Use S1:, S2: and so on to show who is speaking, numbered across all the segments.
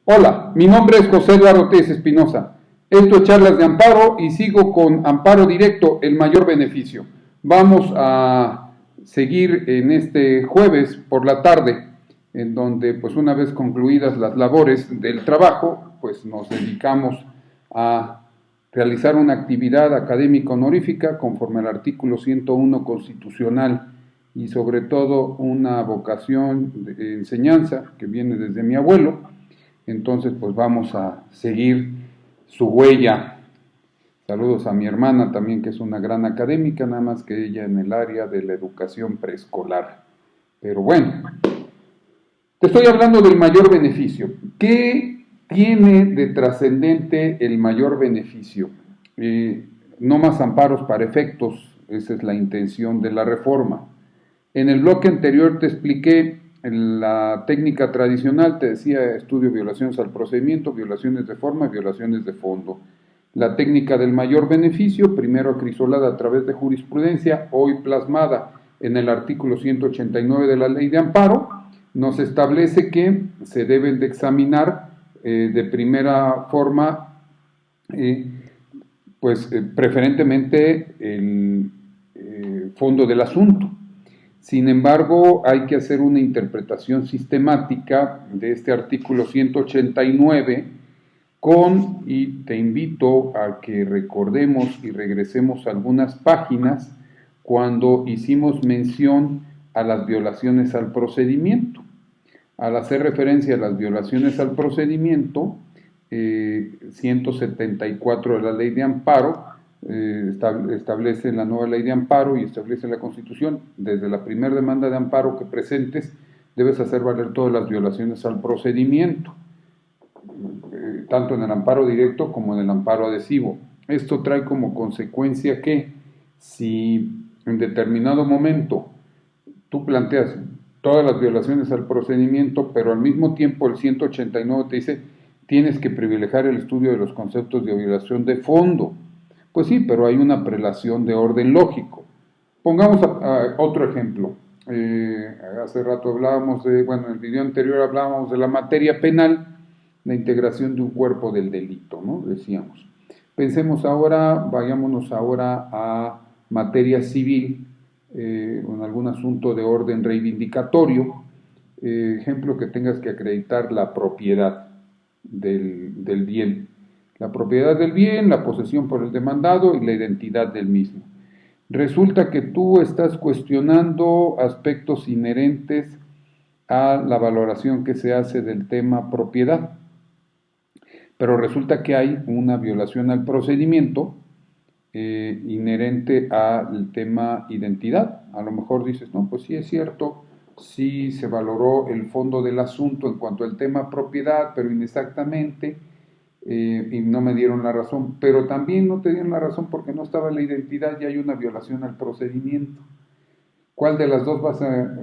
S1: Hola, mi nombre es José Eduardo Telles Espinosa. Esto es Charlas de Amparo y sigo con Amparo Directo, el mayor beneficio. Vamos a seguir en este jueves por la tarde, en donde pues una vez concluidas las labores del trabajo, pues nos dedicamos a realizar una actividad académica honorífica conforme al artículo 101 constitucional y sobre todo una vocación de enseñanza que viene desde mi abuelo. Entonces pues vamos a seguir su huella. Saludos a mi hermana también, que es una gran académica, nada más que ella en el área de la educación preescolar. Pero bueno, te estoy hablando del mayor beneficio. ¿Qué tiene de trascendente el mayor beneficio? No más amparos para efectos, esa es la intención de la reforma. En el bloque anterior te expliqué la técnica tradicional, te decía estudio violaciones al procedimiento, violaciones de forma y violaciones de fondo. La técnica del mayor beneficio, primero acrisolada a través de jurisprudencia, hoy plasmada en el artículo 189 de la Ley de Amparo, nos establece que se deben de examinar de primera forma, preferentemente el fondo del asunto. Sin embargo, hay que hacer una interpretación sistemática de este artículo 189 y te invito a que recordemos y regresemos a algunas páginas cuando hicimos mención a las violaciones al procedimiento. Al hacer referencia a las violaciones al procedimiento, 174 de la Ley de Amparo, establece la nueva Ley de Amparo y establece la Constitución, desde la primera demanda de amparo que presentes, debes hacer valer todas las violaciones al procedimiento, tanto en el amparo directo como en el amparo adhesivo. Esto trae como consecuencia que si en determinado momento tú planteas todas las violaciones al procedimiento, pero al mismo tiempo el 189 te dice tienes que privilegiar el estudio de los conceptos de violación de fondo. Pues sí, pero hay una prelación de orden lógico. Pongamos otro ejemplo. Hace rato hablábamos en el video anterior hablábamos de la materia penal, la integración de un cuerpo del delito, ¿no? Decíamos. Vayámonos ahora a materia civil, en algún asunto de orden reivindicatorio. Ejemplo, que tengas que acreditar la propiedad del bien. La propiedad del bien, la posesión por el demandado y la identidad del mismo. Resulta que tú estás cuestionando aspectos inherentes a la valoración que se hace del tema propiedad, pero resulta que hay una violación al procedimiento inherente al tema identidad. A lo mejor dices, no, pues sí es cierto, sí se valoró el fondo del asunto en cuanto al tema propiedad, pero inexactamente, y no me dieron la razón, pero también no te dieron la razón porque no estaba la identidad y hay una violación al procedimiento. ¿Cuál de las dos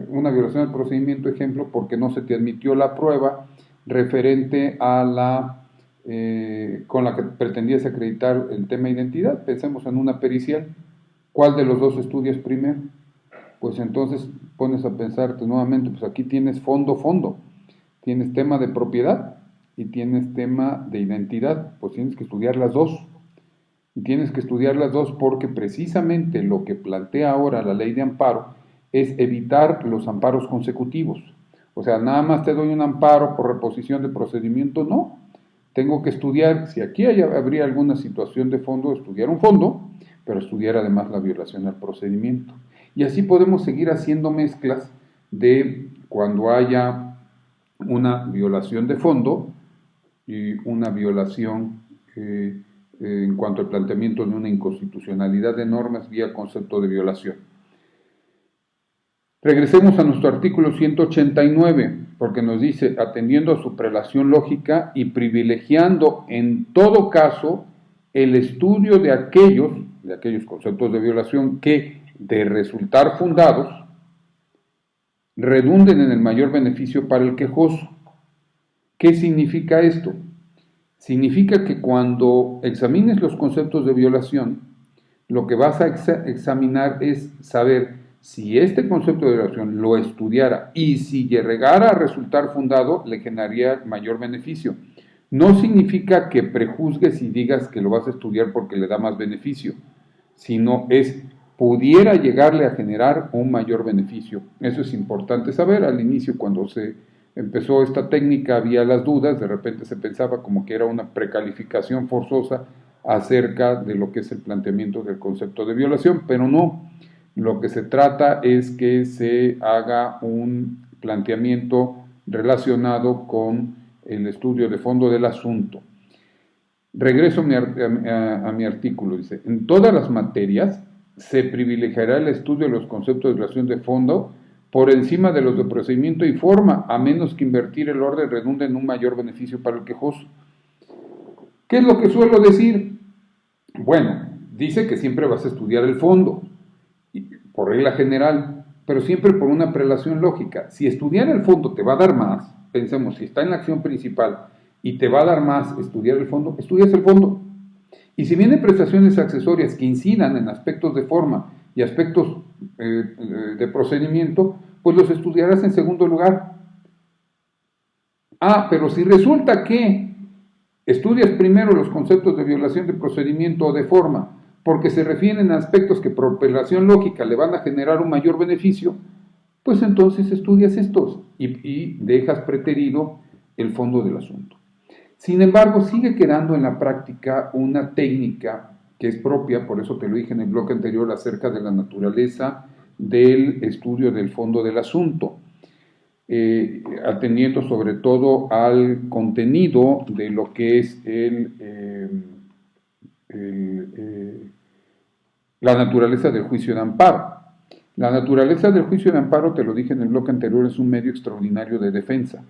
S1: una violación al procedimiento? Ejemplo, porque no se te admitió la prueba referente a con la que pretendías acreditar el tema identidad. Pensemos en una pericial. ¿Cuál de los dos estudias primero? Pues entonces pones a pensarte nuevamente, pues aquí tienes fondo. Tienes tema de propiedad y tienes tema de identidad, pues tienes que estudiar las dos. Y tienes que estudiar las dos porque precisamente lo que plantea ahora la Ley de Amparo es evitar los amparos consecutivos. O sea, nada más te doy un amparo por reposición de procedimiento, no. Tengo que estudiar, si aquí habría alguna situación de fondo, estudiar un fondo, pero estudiar además la violación al procedimiento. Y así podemos seguir haciendo mezclas de cuando haya una violación de fondo y una violación en cuanto al planteamiento de una inconstitucionalidad de normas vía concepto de violación. Regresemos a nuestro artículo 189, porque nos dice, atendiendo a su prelación lógica y privilegiando en todo caso el estudio de aquellos conceptos de violación que, de resultar fundados, redunden en el mayor beneficio para el quejoso. ¿Qué significa esto? Significa que cuando examines los conceptos de violación, lo que vas a examinar es saber si este concepto de violación lo estudiara y si llegara a resultar fundado, le generaría mayor beneficio. No significa que prejuzgues y digas que lo vas a estudiar porque le da más beneficio, sino pudiera llegarle a generar un mayor beneficio. Eso es importante saber. Al inicio, cuando se empezó esta técnica, había las dudas, de repente se pensaba como que era una precalificación forzosa acerca de lo que es el planteamiento del concepto de violación, pero no. Lo que se trata es que se haga un planteamiento relacionado con el estudio de fondo del asunto. Regreso a mi artículo, dice, en todas las materias se privilegiará el estudio de los conceptos de violación de fondo por encima de los de procedimiento y forma, a menos que invertir el orden redunde en un mayor beneficio para el quejoso. ¿Qué es lo que suelo decir? Bueno, dice que siempre vas a estudiar el fondo, por regla general, pero siempre por una prelación lógica. Si estudiar el fondo te va a dar más, pensemos, si está en la acción principal y te va a dar más estudiar el fondo, estudias el fondo. Y si vienen prestaciones accesorias que incidan en aspectos de forma y aspectos de procedimiento, pues los estudiarás en segundo lugar. Pero si resulta que estudias primero los conceptos de violación de procedimiento o de forma, porque se refieren a aspectos que por prelación lógica le van a generar un mayor beneficio, pues entonces estudias estos y dejas preterido el fondo del asunto. Sin embargo, sigue quedando en la práctica una técnica que es propia, por eso te lo dije en el bloque anterior, acerca de la naturaleza del estudio del fondo del asunto, atendiendo sobre todo al contenido de lo que es la naturaleza del juicio de amparo. La naturaleza del juicio de amparo, te lo dije en el bloque anterior, es un medio extraordinario de defensa.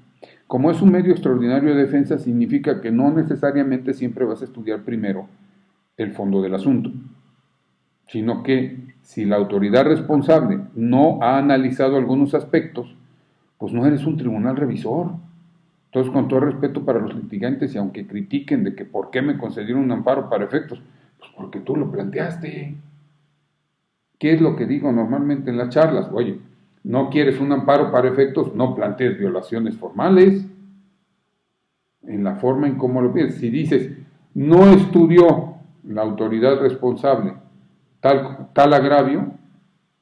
S1: Como es un medio extraordinario de defensa, significa que no necesariamente siempre vas a estudiar primero el fondo del asunto, sino que si la autoridad responsable no ha analizado algunos aspectos, pues no eres un tribunal revisor. Entonces, con todo respeto para los litigantes, y aunque critiquen de que por qué me concedieron un amparo para efectos, pues porque tú lo planteaste. ¿Qué es lo que digo normalmente en las charlas? Oye, no quieres un amparo para efectos, no plantees violaciones formales en la forma en cómo lo pides. Si dices, no estudió la autoridad responsable tal agravio,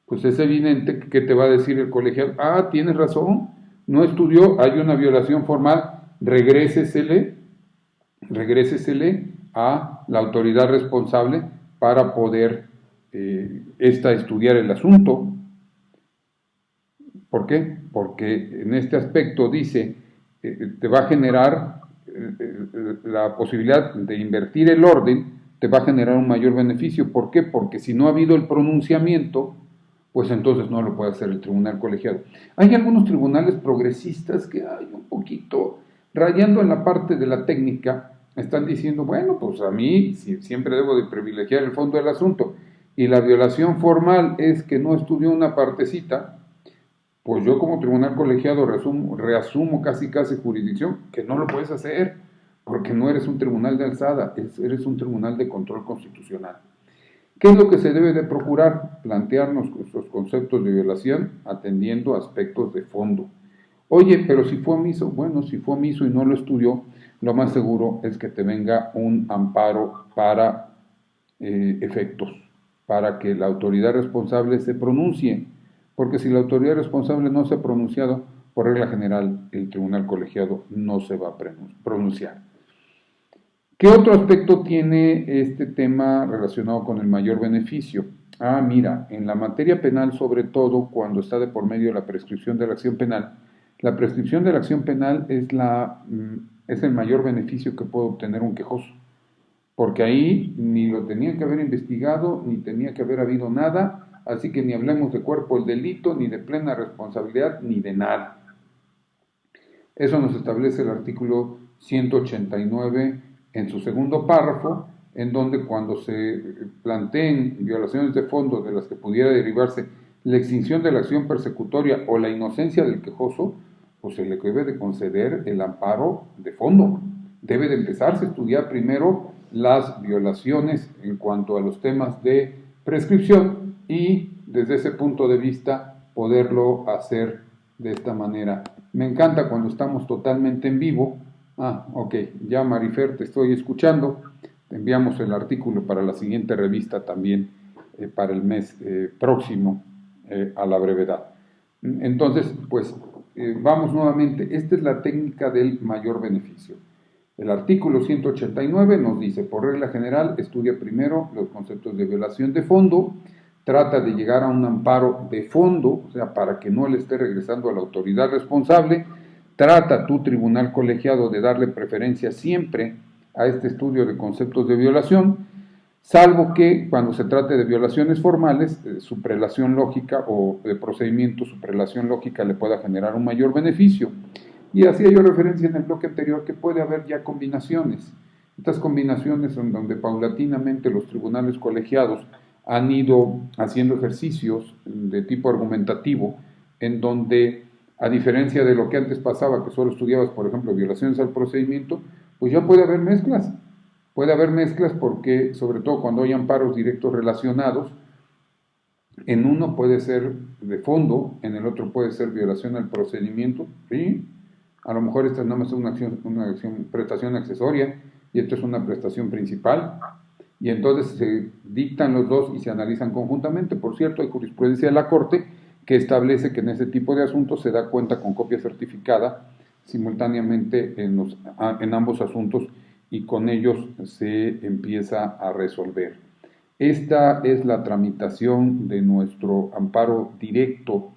S1: pues es evidente que te va a decir el colegiado, tienes razón, no estudió, hay una violación formal, regrésesele a la autoridad responsable para poder estudiar el asunto. ¿Por qué? Porque en este aspecto dice, te va a generar la posibilidad de invertir el orden, te va a generar un mayor beneficio. ¿Por qué? Porque si no ha habido el pronunciamiento, pues entonces no lo puede hacer el tribunal colegiado. Hay algunos tribunales progresistas que hay un poquito rayando en la parte de la técnica, están diciendo, bueno, pues a mí siempre debo de privilegiar el fondo del asunto, y la violación formal es que no estudió una partecita, pues yo como tribunal colegiado reasumo casi jurisdicción, que no lo puedes hacer, porque no eres un tribunal de alzada, eres un tribunal de control constitucional. ¿Qué es lo que se debe de procurar? Plantearnos nuestros conceptos de violación atendiendo aspectos de fondo. Oye, pero si fue omiso, bueno, si fue omiso y no lo estudió, lo más seguro es que te venga un amparo para efectos, para que la autoridad responsable se pronuncie, porque si la autoridad responsable no se ha pronunciado, por regla general, el tribunal colegiado no se va a pronunciar. ¿Qué otro aspecto tiene este tema relacionado con el mayor beneficio? Mira, en la materia penal, sobre todo cuando está de por medio la prescripción de la acción penal, la prescripción de la acción penal es el mayor beneficio que puede obtener un quejoso, porque ahí ni lo tenía que haber investigado, ni tenía que haber habido nada, así que ni hablemos de cuerpo del delito, ni de plena responsabilidad, ni de nada. Eso nos establece el artículo 189 en su segundo párrafo, en donde cuando se planteen violaciones de fondo de las que pudiera derivarse la extinción de la acción persecutoria o la inocencia del quejoso, pues se le debe de conceder el amparo de fondo. Debe de empezarse a estudiar primero las violaciones en cuanto a los temas de prescripción y desde ese punto de vista poderlo hacer de esta manera. Me encanta cuando estamos totalmente en vivo. Ok, ya Marifer, te estoy escuchando. Te enviamos el artículo para la siguiente revista también para el mes próximo a la brevedad. Entonces, pues vamos nuevamente. Esta es la técnica del mayor beneficio. El artículo 189 nos dice, por regla general, estudia primero los conceptos de violación de fondo, trata de llegar a un amparo de fondo, o sea, para que no le esté regresando a la autoridad responsable, trata tu tribunal colegiado de darle preferencia siempre a este estudio de conceptos de violación, salvo que cuando se trate de violaciones formales, su prelación lógica o de procedimiento, su prelación lógica le pueda generar un mayor beneficio. Y hacía yo referencia en el bloque anterior que puede haber ya combinaciones. Estas combinaciones son donde paulatinamente los tribunales colegiados han ido haciendo ejercicios de tipo argumentativo, en donde, a diferencia de lo que antes pasaba, que solo estudiabas, por ejemplo, violaciones al procedimiento, pues ya puede haber mezclas. Puede haber mezclas porque, sobre todo cuando hay amparos directos relacionados, en uno puede ser de fondo, en el otro puede ser violación al procedimiento, ¿sí? A lo mejor esta no es una prestación accesoria y esto es una prestación principal. Y entonces se dictan los dos y se analizan conjuntamente. Por cierto, hay jurisprudencia de la Corte que establece que en ese tipo de asuntos se da cuenta con copia certificada simultáneamente en ambos asuntos y con ellos se empieza a resolver. Esta es la tramitación de nuestro amparo directo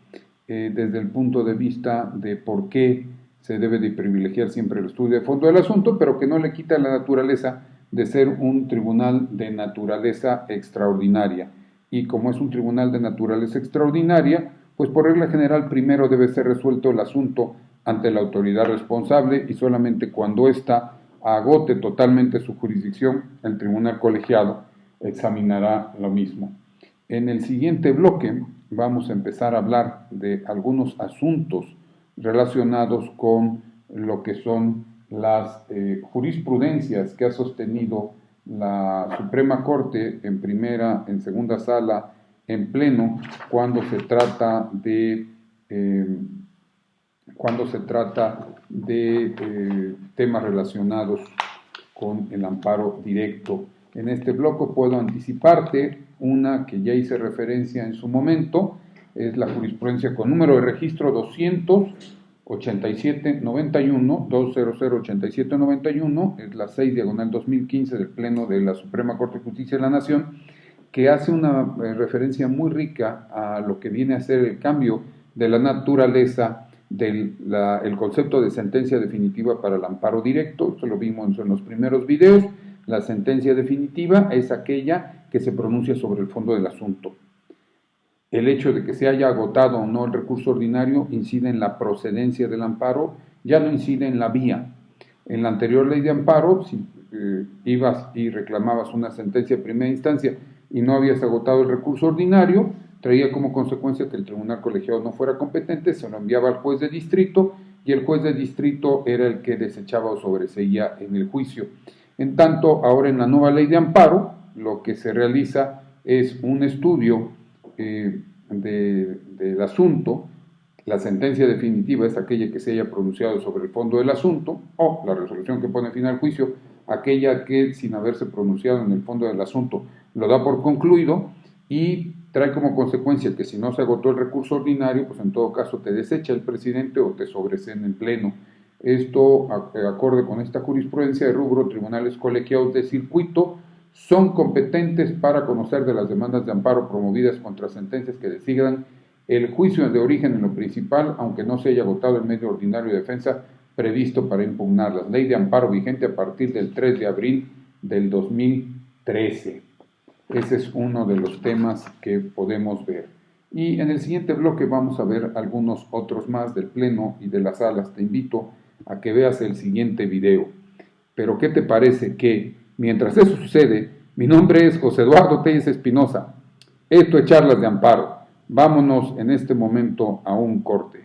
S1: desde el punto de vista de por qué se debe de privilegiar siempre el estudio de fondo del asunto, pero que no le quita la naturaleza de ser un tribunal de naturaleza extraordinaria. Y como es un tribunal de naturaleza extraordinaria, pues por regla general primero debe ser resuelto el asunto ante la autoridad responsable y solamente cuando ésta agote totalmente su jurisdicción, el tribunal colegiado examinará lo mismo. En el siguiente bloque vamos a empezar a hablar de algunos asuntos relacionados con lo que son las jurisprudencias que ha sostenido la Suprema Corte en primera, en segunda sala, en pleno, cuando se trata de temas relacionados con el amparo directo. En este bloque puedo anticiparte una que ya hice referencia en su momento, es la jurisprudencia con número de registro 200-8791, es la 6/2015 del Pleno de la Suprema Corte de Justicia de la Nación, que hace una referencia muy rica a lo que viene a ser el cambio de la naturaleza del el concepto de sentencia definitiva para el amparo directo. Esto lo vimos en los primeros videos. La sentencia definitiva es aquella que se pronuncia sobre el fondo del asunto. El hecho de que se haya agotado o no el recurso ordinario incide en la procedencia del amparo, ya no incide en la vía. En la anterior ley de amparo, si ibas y reclamabas una sentencia de primera instancia y no habías agotado el recurso ordinario, traía como consecuencia que el tribunal colegiado no fuera competente, se lo enviaba al juez de distrito y el juez de distrito era el que desechaba o sobreseía en el juicio. En tanto, ahora en la nueva ley de amparo, lo que se realiza es un estudio del asunto. La sentencia definitiva es aquella que se haya pronunciado sobre el fondo del asunto, o la resolución que pone fin al juicio, aquella que sin haberse pronunciado en el fondo del asunto lo da por concluido y trae como consecuencia que si no se agotó el recurso ordinario, pues en todo caso te desecha el presidente o te sobresee en pleno. Esto, acorde con esta jurisprudencia de rubro, tribunales colegiados de circuito son competentes para conocer de las demandas de amparo promovidas contra sentencias que designan el juicio de origen en lo principal, aunque no se haya agotado el medio ordinario de defensa previsto para impugnarlas. Ley de amparo vigente a partir del 3 de abril del 2013. Ese es uno de los temas que podemos ver. Y en el siguiente bloque vamos a ver algunos otros más del Pleno y de las salas. Te invito a que veas el siguiente video. Pero ¿qué te parece que, mientras eso sucede, mi nombre es José Eduardo Telles Espinosa? Esto es Charlas de Amparo. Vámonos en este momento a un corte.